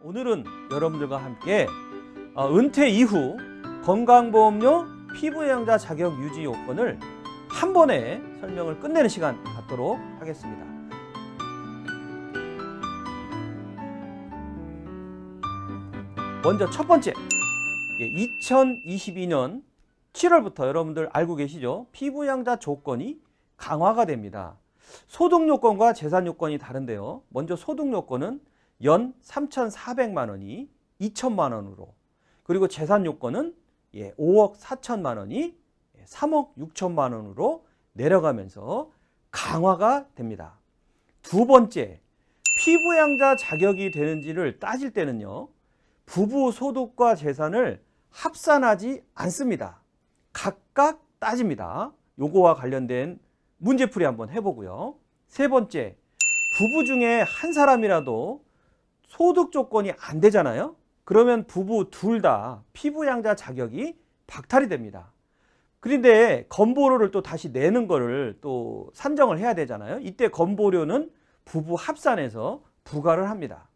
오늘은 여러분들과 함께 은퇴 이후 건강보험료 피부양자 자격 유지 요건을 한 번에 설명을 끝내는 시간 갖도록 하겠습니다. 먼저 첫 번째, 2022년 7월부터 여러분들 알고 계시죠? 피부양자 조건이 강화가 됩니다. 소득 요건과 재산 요건이 다른데요. 먼저 소득 요건은 연 3,400만 원이 2천만 원으로, 그리고 재산 요건은 5억 4천만 원이 3억 6천만 원으로 내려가면서 강화가 됩니다. 두 번째, 피부양자 자격이 되는지를 따질 때는요, 부부 소득과 재산을 합산하지 않습니다. 각각 따집니다. 요거와 관련된 문제풀이 한번 해보고요. 세 번째, 부부 중에 한 사람이라도 소득 조건이 안 되잖아요. 그러면 부부 둘 다 피부양자 자격이 박탈이 됩니다. 그런데 건보료를 또 다시 내는 거를 또 산정을 해야 되잖아요. 이때 건보료는 부부 합산해서 부과를 합니다.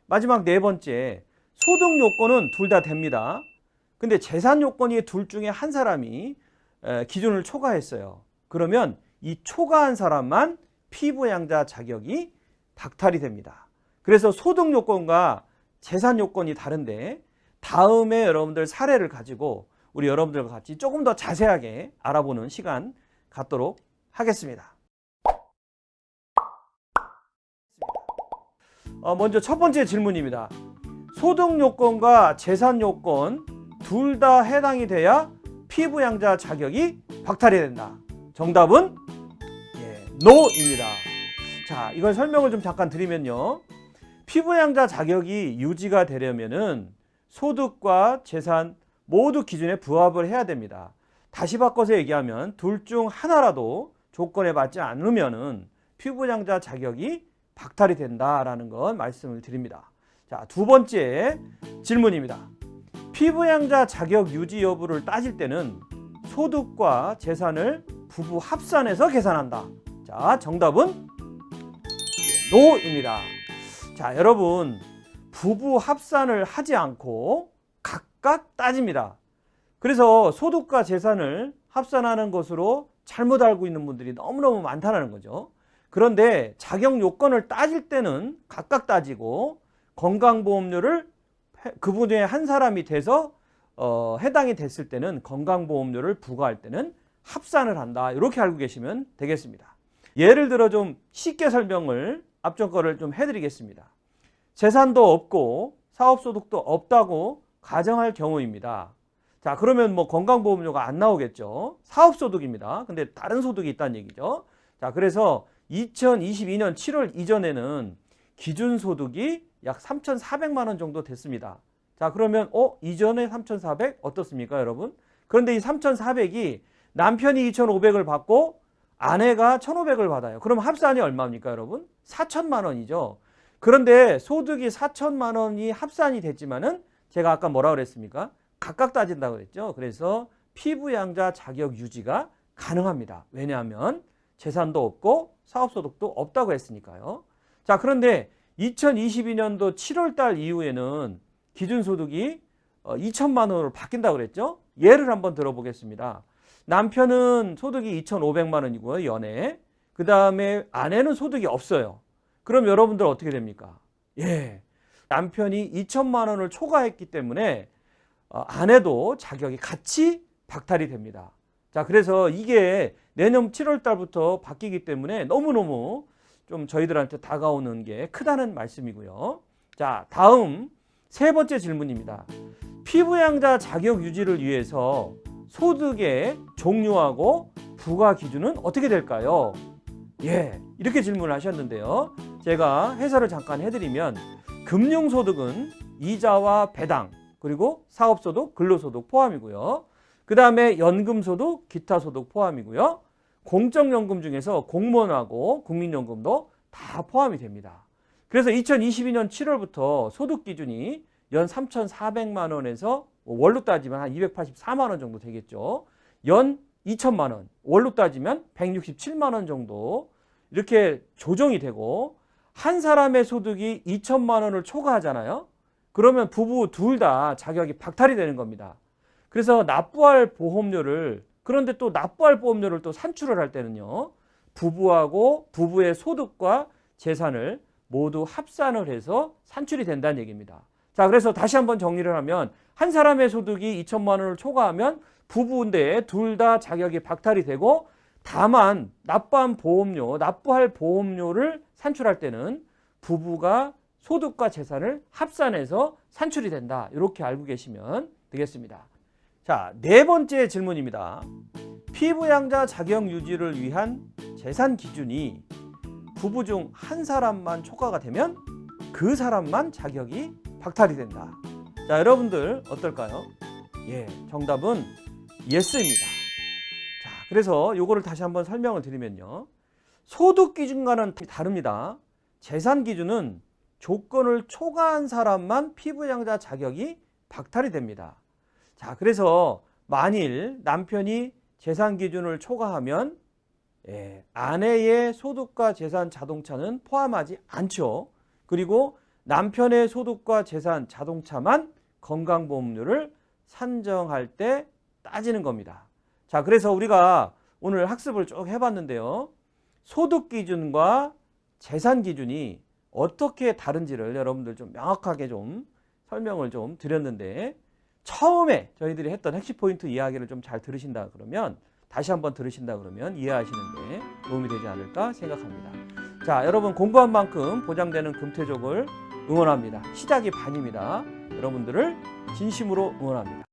마지막 네 번째, 소득 요건은 둘 다 됩니다. 근데 재산 요건이 둘 중에 한 사람이 기준을 초과했어요. 그러면 이 초과한 사람만 피부양자 자격이 박탈이 됩니다. 그래서 소득 요건과 재산 요건이 다른데, 다음에 여러분들 사례를 가지고 우리 여러분들과 같이 조금 더 자세하게 알아보는 시간 갖도록 하겠습니다. 먼저 첫 번째 질문입니다. 소득 요건과 재산 요건 둘 다 해당이 돼야 피부양자 자격이 박탈이 된다. 정답은 NO입니다. 자, 이걸 설명을 좀 잠깐 드리면요. 피부양자 자격이 유지가 되려면은 소득과 재산 모두 기준에 부합을 해야 됩니다. 다시 바꿔서 얘기하면 둘 중 하나라도 조건에 맞지 않으면은 피부양자 자격이 박탈이 된다라는 건 말씀을 드립니다. 자, 두 번째 질문입니다. 피부양자 자격 유지 여부를 따질 때는 소득과 재산을 부부 합산해서 계산한다. 자, 정답은 NO입니다. 자, 여러분, 부부 합산을 하지 않고 각각 따집니다. 그래서 소득과 재산을 합산하는 것으로 잘못 알고 있는 분들이 너무너무 많다는 거죠. 그런데 자격 요건을 따질 때는 각각 따지고, 건강보험료를 그분 중에 한 사람이 돼서 해당이 됐을 때는 건강보험료를 부과할 때는 합산을 한다. 이렇게 알고 계시면 되겠습니다. 예를 들어 좀 쉽게 설명을 앞전 거를 좀 해드리겠습니다. 재산도 없고 사업소득도 없다고 가정할 경우입니다. 자, 그러면 뭐 건강보험료가 안 나오겠죠. 사업소득입니다. 근데 다른 소득이 있다는 얘기죠. 자, 그래서 2022년 7월 이전에는 기준소득이 약 3,400만 원 정도 됐습니다. 자, 그러면 이전에 3,400 어떻습니까, 여러분? 그런데 이 3,400이 남편이 2,500을 받고 아내가 1,500을 받아요. 그럼 합산이 얼마입니까, 여러분? 4천만 원이죠. 그런데 소득이 4천만 원이 합산이 됐지만은 제가 아까 뭐라 그랬습니까? 각각 따진다고 그랬죠. 그래서 피부양자 자격 유지가 가능합니다. 왜냐하면 재산도 없고 사업소득도 없다고 했으니까요. 자, 그런데 2022년도 7월 달 이후에는 기준소득이 2천만 원으로 바뀐다고 그랬죠. 예를 한번 들어보겠습니다. 남편은 소득이 2,500만 원이고요, 연애. 그 다음에 아내는 소득이 없어요. 그럼 여러분들 어떻게 됩니까? 남편이 2천만 원을 초과했기 때문에 아내도 자격이 같이 박탈이 됩니다. 자, 그래서 이게 내년 7월 달부터 바뀌기 때문에 너무너무 좀 저희들한테 다가오는 게 크다는 말씀이고요. 자, 다음 세 번째 질문입니다. 피부양자 자격 유지를 위해서 소득의 종류하고 부과 기준은 어떻게 될까요? 이렇게 질문을 하셨는데요. 제가 해설을 잠깐 해드리면, 금융소득은 이자와 배당, 그리고 사업소득, 근로소득 포함이고요. 그 다음에 연금소득, 기타소득 포함이고요. 공적연금 중에서 공무원하고 국민연금도 다 포함이 됩니다. 그래서 2022년 7월부터 소득 기준이 연 3,400만 원에서 월로 따지면 한 284만 원 정도 되겠죠. 연 2천만 원, 월로 따지면 167만 원 정도 이렇게 조정이 되고, 한 사람의 소득이 2천만 원을 초과하잖아요. 그러면 부부 둘 다 자격이 박탈이 되는 겁니다. 그래서 납부할 보험료를, 그런데 또 납부할 보험료를 또 산출을 할 때는요, 부부하고 부부의 소득과 재산을 모두 합산을 해서 산출이 된다는 얘기입니다. 자, 그래서 다시 한번 정리를 하면 한 사람의 소득이 2천만 원을 초과하면 부부인데 둘 다 자격이 박탈이 되고, 다만 납부할 보험료를 산출할 때는 부부가 소득과 재산을 합산해서 산출이 된다. 이렇게 알고 계시면 되겠습니다. 자, 네 번째 질문입니다. 피부양자 자격 유지를 위한 재산 기준이 부부 중 한 사람만 초과가 되면 그 사람만 자격이 박탈이 된다. 자, 여러분들 어떨까요? 예, 정답은 예스입니다. 자, 그래서 요거를 다시 한번 설명을 드리면요. 소득 기준과는 다릅니다. 재산 기준은 조건을 초과한 사람만 피부양자 자격이 박탈이 됩니다. 자, 그래서 만일 남편이 재산 기준을 초과하면 아내의 소득과 재산 자동차는 포함하지 않죠. 그리고 남편의 소득과 재산 자동차만 건강보험료를 산정할 때 따지는 겁니다. 자, 그래서 우리가 오늘 학습을 쭉 해봤는데요. 소득 기준과 재산 기준이 어떻게 다른지를 여러분들 좀 명확하게 좀 설명을 좀 드렸는데, 처음에 저희들이 했던 핵심 포인트 이야기를 좀 잘 들으신다 그러면, 다시 한번 들으신다 그러면 이해하시는데 도움이 되지 않을까 생각합니다. 자, 여러분 공부한 만큼 보장되는 금태족을 응원합니다. 시작이 반입니다. 여러분들을 진심으로 응원합니다.